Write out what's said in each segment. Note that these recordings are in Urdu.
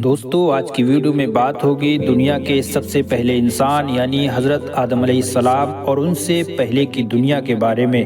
دوستو آج کی ویڈیو میں بات ہوگی دنیا کے سب سے پہلے انسان یعنی حضرت آدم علیہ السلام اور ان سے پہلے کی دنیا کے بارے میں۔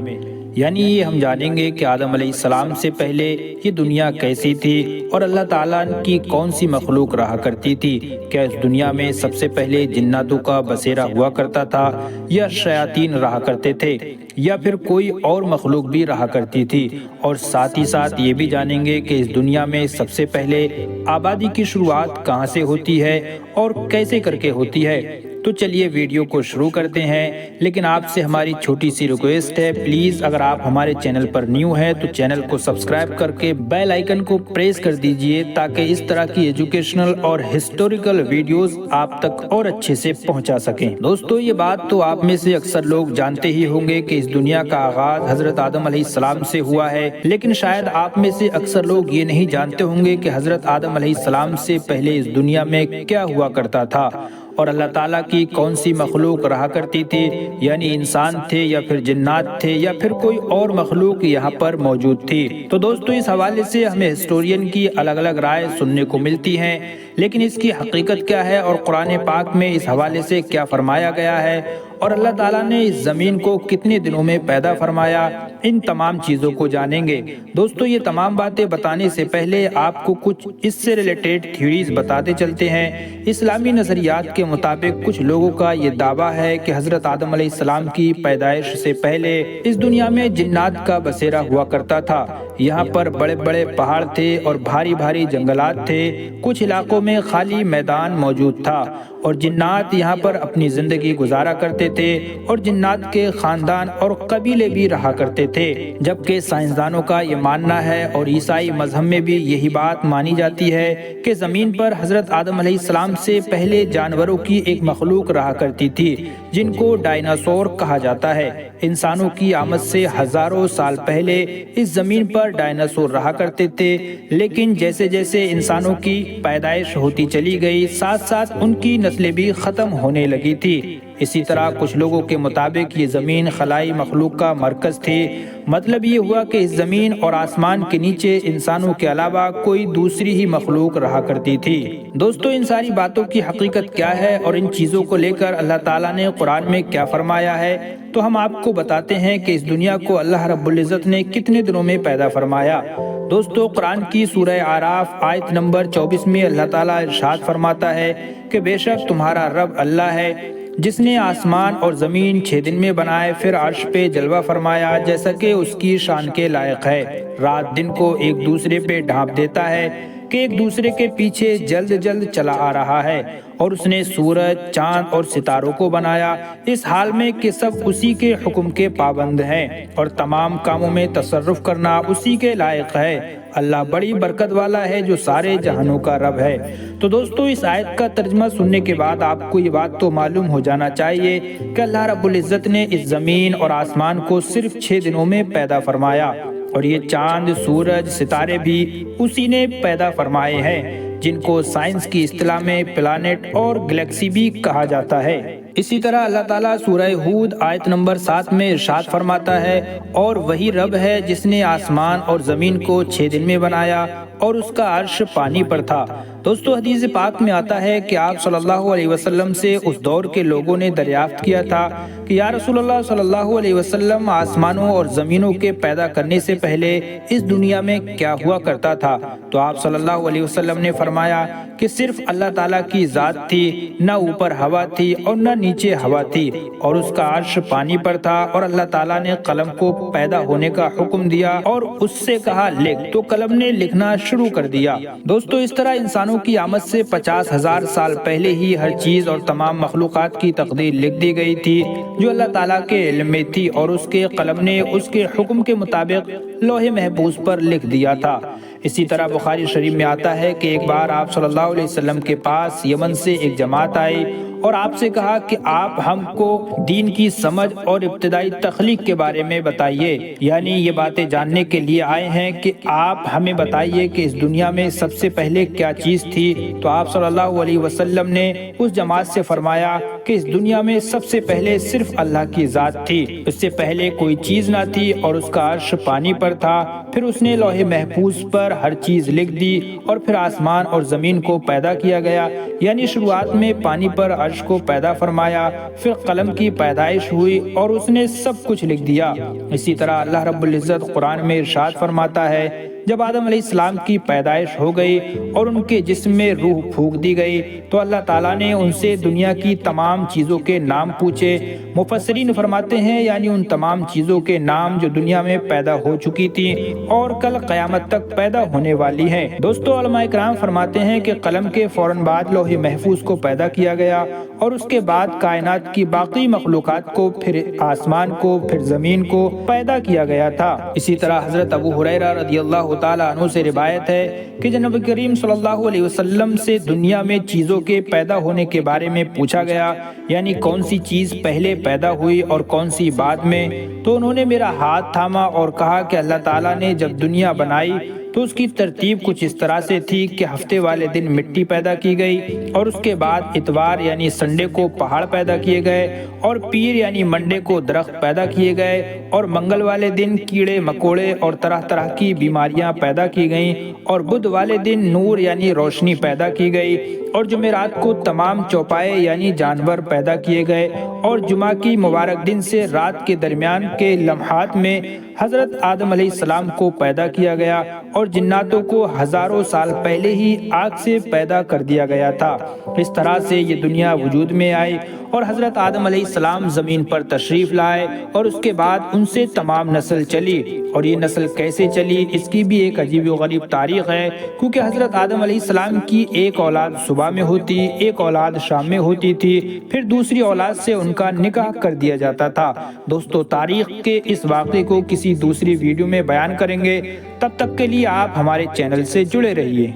یعنی یہ ہم جانیں گے کہ آدم علیہ السلام سے پہلے یہ دنیا کیسی تھی اور اللہ تعالیٰ کی کون سی مخلوق رہا کرتی تھی۔ کیا اس دنیا میں سب سے پہلے جناتوں کا بسیرا ہوا کرتا تھا یا شیاطین رہا کرتے تھے یا پھر کوئی اور مخلوق بھی رہا کرتی تھی، اور ساتھ ہی ساتھ یہ بھی جانیں گے کہ اس دنیا میں سب سے پہلے آبادی کی شروعات کہاں سے ہوتی ہے اور کیسے کر کے ہوتی ہے۔ تو چلیے ویڈیو کو شروع کرتے ہیں، لیکن آپ سے ہماری چھوٹی سی ریکویسٹ ہے، پلیز اگر آپ ہمارے چینل پر نیو ہیں تو چینل کو سبسکرائب کر کے بیل آئیکن کو پریس کر دیجئے تاکہ اس طرح کی ایجوکیشنل اور ہسٹوریکل ویڈیوز آپ تک اور اچھے سے پہنچا سکیں۔ دوستو یہ بات تو آپ میں سے اکثر لوگ جانتے ہی ہوں گے کہ اس دنیا کا آغاز حضرت آدم علیہ السلام سے ہوا ہے، لیکن شاید آپ میں سے اکثر لوگ یہ نہیں جانتے ہوں گے کہ حضرت آدم علیہ السلام سے پہلے اس دنیا میں کیا ہوا کرتا تھا اور اللہ تعالیٰ کی کون سی مخلوق رہا کرتی تھی، یعنی انسان تھے یا پھر جنات تھے یا پھر کوئی اور مخلوق یہاں پر موجود تھی۔ تو دوستو اس حوالے سے ہمیں ہسٹورین کی الگ الگ رائے سننے کو ملتی ہیں، لیکن اس کی حقیقت کیا ہے اور قرآن پاک میں اس حوالے سے کیا فرمایا گیا ہے اور اللہ تعالیٰ نے اس زمین کو کتنے دنوں میں پیدا فرمایا، ان تمام چیزوں کو جانیں گے۔ دوستو یہ تمام باتیں بتانے سے پہلے آپ کو کچھ اس سے ریلیٹڈ تھیوریز بتاتے چلتے ہیں۔ اسلامی نظریات کے مطابق کچھ لوگوں کا یہ دعویٰ ہے کہ حضرت آدم علیہ السلام کی پیدائش سے پہلے اس دنیا میں جنات کا بسیرا ہوا کرتا تھا۔ یہاں پر بڑے بڑے پہاڑ تھے اور بھاری بھاری جنگلات تھے، کچھ علاقوں میں خالی میدان موجود تھا اور جنات یہاں پر اپنی زندگی گزارا کرتے تھے اور جنات کے خاندان اور قبیلے بھی رہا کرتے تھے، جبکہ سائنسدانوں کا یہ ماننا ہے اور عیسائی مذہب میں بھی یہی بات مانی جاتی ہے کہ زمین پر حضرت آدم علیہ السلام سے پہلے جانوروں کی ایک مخلوق رہا کرتی تھی جن کو ڈائناسور کہا جاتا ہے۔ انسانوں کی آمد سے ہزاروں سال پہلے اس زمین پر ڈائناسور رہا کرتے تھے، لیکن جیسے جیسے انسانوں کی پیدائش ہوتی چلی گئی ساتھ ساتھ ان کی نسلیں بھی ختم ہونے لگی تھی۔ اسی طرح کچھ لوگوں کے مطابق یہ زمین خلائی مخلوق کا مرکز تھی۔ مطلب یہ ہوا کہ اس زمین اور آسمان کے نیچے انسانوں کے علاوہ کوئی دوسری ہی مخلوق رہا کرتی تھی۔ دوستو ان ساری باتوں کی حقیقت کیا ہے اور ان چیزوں کو لے کر اللہ تعالیٰ نے قرآن میں کیا فرمایا ہے، تو ہم آپ کو بتاتے ہیں کہ اس دنیا کو اللہ رب العزت نے کتنے دنوں میں پیدا فرمایا۔ دوستو قرآن کی سورہ اعراف آیت نمبر 24 میں اللہ تعالیٰ ارشاد فرماتا ہے کہ بے شک تمہارا رب اللہ ہے جس نے آسمان اور زمین 6 دن میں بنائے، پھر عرش پہ جلوہ فرمایا جیسا کہ اس کی شان کے لائق ہے۔ رات دن کو ایک دوسرے پہ ڈھانپ دیتا ہے کہ ایک دوسرے کے پیچھے جلد جلد چلا آ رہا ہے، اور اس نے سورج، چاند اور ستاروں کو بنایا اس حال میں کہ سب اسی کے حکم کے پابند ہیں اور تمام کاموں میں تصرف کرنا اسی کے لائق ہے۔ اللہ بڑی برکت والا ہے جو سارے جہانوں کا رب ہے۔ تو دوستو اس آیت کا ترجمہ سننے کے بعد آپ کو یہ بات تو معلوم ہو جانا چاہیے کہ اللہ رب العزت نے اس زمین اور آسمان کو صرف 6 دنوں میں پیدا فرمایا، اور یہ چاند، سورج، ستارے بھی اسی نے پیدا فرمائے ہیں جن کو سائنس کی اصطلاح میں پلانٹ اور گلیکسی بھی کہا جاتا ہے۔ اسی طرح اللہ تعالیٰ سورہ ہود آیت نمبر 7 میں ارشاد فرماتا ہے، اور وہی رب ہے جس نے آسمان اور زمین کو 6 دن میں بنایا اور اس کا عرش پانی پر تھا۔ دوستو حدیث پاک میں آتا ہے کہ آپ صلی اللہ علیہ وسلم سے اس دور کے لوگوں نے دریافت کیا تھا کہ یا رسول اللہ صلی اللہ علیہ وسلم، آسمانوں اور زمینوں کے پیدا کرنے سے پہلے اس دنیا میں کیا ہوا کرتا تھا؟ تو آپ صلی اللہ علیہ وسلم نے فرمایا کہ صرف اللہ تعالیٰ کی ذات تھی، نہ اوپر ہوا تھی اور نہ نیچے ہوا تھی، اور اس کا عرش پانی پر تھا، اور اللہ تعالیٰ نے قلم کو پیدا ہونے کا حکم دیا اور اس سے کہا لکھ، تو قلم نے لکھنا شروع کر دیا۔ دوستو اس طرح انسانوں کی آمد سے 50,000 سال پہلے ہی ہر چیز اور تمام مخلوقات کی تقدیر لکھ دی گئی تھی جو اللہ تعالیٰ کے علم میں تھی، اور اس کے قلم نے اس کے حکم کے مطابق لوح محفوظ پر لکھ دیا تھا۔ اسی طرح بخاری شریف میں آتا ہے کہ ایک بار آپ صلی اللہ علیہ وسلم کے پاس یمن سے ایک جماعت آئی اور آپ سے کہا کہ آپ ہم کو دین کی سمجھ اور ابتدائی تخلیق کے بارے میں بتائیے، یعنی یہ باتیں جاننے کے لیے آئے ہیں کہ آپ ہمیں بتائیے کہ اس دنیا میں سب سے پہلے کیا چیز تھی۔ تو آپ صلی اللہ علیہ وسلم نے اس جماعت سے فرمایا کہ اس دنیا میں سب سے پہلے صرف اللہ کی ذات تھی، اس سے پہلے کوئی چیز نہ تھی اور اس کا عرش پانی پر تھا، پھر اس نے لوح محفوظ پر ہر چیز لکھ دی اور پھر آسمان اور زمین کو پیدا کیا گیا، یعنی شروعات میں پانی پر عرش کو پیدا فرمایا، پھر قلم کی پیدائش ہوئی اور اس نے سب کچھ لکھ دیا۔ اسی طرح اللہ رب العزت قرآن میں ارشاد فرماتا ہے، جب آدم علیہ السلام کی پیدائش ہو گئی اور ان کے جسم میں روح پھونک دی گئی تو اللہ تعالیٰ نے ان سے دنیا کی تمام چیزوں کے نام پوچھے۔ مفسرین فرماتے ہیں یعنی ان تمام چیزوں کے نام جو دنیا میں پیدا ہو چکی تھی اور کل قیامت تک پیدا ہونے والی ہیں۔ دوستو، علماء کرام فرماتے ہیں کہ قلم کے فوراً بعد لوح محفوظ کو پیدا کیا گیا اور اس کے بعد کائنات کی باقی مخلوقات کو، پھر آسمان کو، پھر زمین کو پیدا کیا گیا تھا۔ اسی طرح حضرت ابو ہریرہ رضی اللہ تعالیٰ عنہ سے روایت ہے کہ جب نبی کریم صلی اللہ علیہ وسلم سے دنیا میں چیزوں کے پیدا ہونے کے بارے میں پوچھا گیا، یعنی کون سی چیز پہلے پیدا ہوئی اور کون سی بعد میں، تو انہوں نے میرا ہاتھ تھاما اور کہا کہ اللہ تعالیٰ نے جب دنیا بنائی تو اس کی ترتیب کچھ اس طرح سے تھی کہ ہفتے والے دن مٹی پیدا کی گئی اور اس کے بعد اتوار یعنی سنڈے کو پہاڑ پیدا کیے گئے اور پیر یعنی منڈے کو درخت پیدا کیے گئے اور منگل والے دن کیڑے مکوڑے اور طرح طرح کی بیماریاں پیدا کی گئیں اور بدھ والے دن نور یعنی روشنی پیدا کی گئی اور جمعرات کو تمام چوپائے یعنی جانور پیدا کیے گئے اور جمعہ کی مبارک دن سے رات کے درمیان کے لمحات میں حضرت آدم علیہ السلام کو پیدا کیا گیا اور جناتوں کو ہزاروں سال پہلے ہی آگ سے پیدا کر دیا گیا تھا۔ اس طرح سے یہ دنیا وجود میں آئی اور حضرت آدم علیہ السلام زمین پر تشریف لائے اور اس کے بعد ان سے تمام نسل چلی، اور یہ نسل کیسے چلی اس کی بھی ایک عجیب و غریب تاریخ ہے، کیونکہ حضرت آدم علیہ السلام کی ایک اولاد صبح میں ہوتی، ایک اولاد شام میں ہوتی تھی، پھر دوسری اولاد سے ان کا نکاح کر دیا جاتا تھا۔ دوستو، تاریخ کے اس واقعے کو کسی دوسری ویڈیو میں بیان کریں گے، تب تک کے لیے آپ ہمارے چینل سے جڑے رہیے۔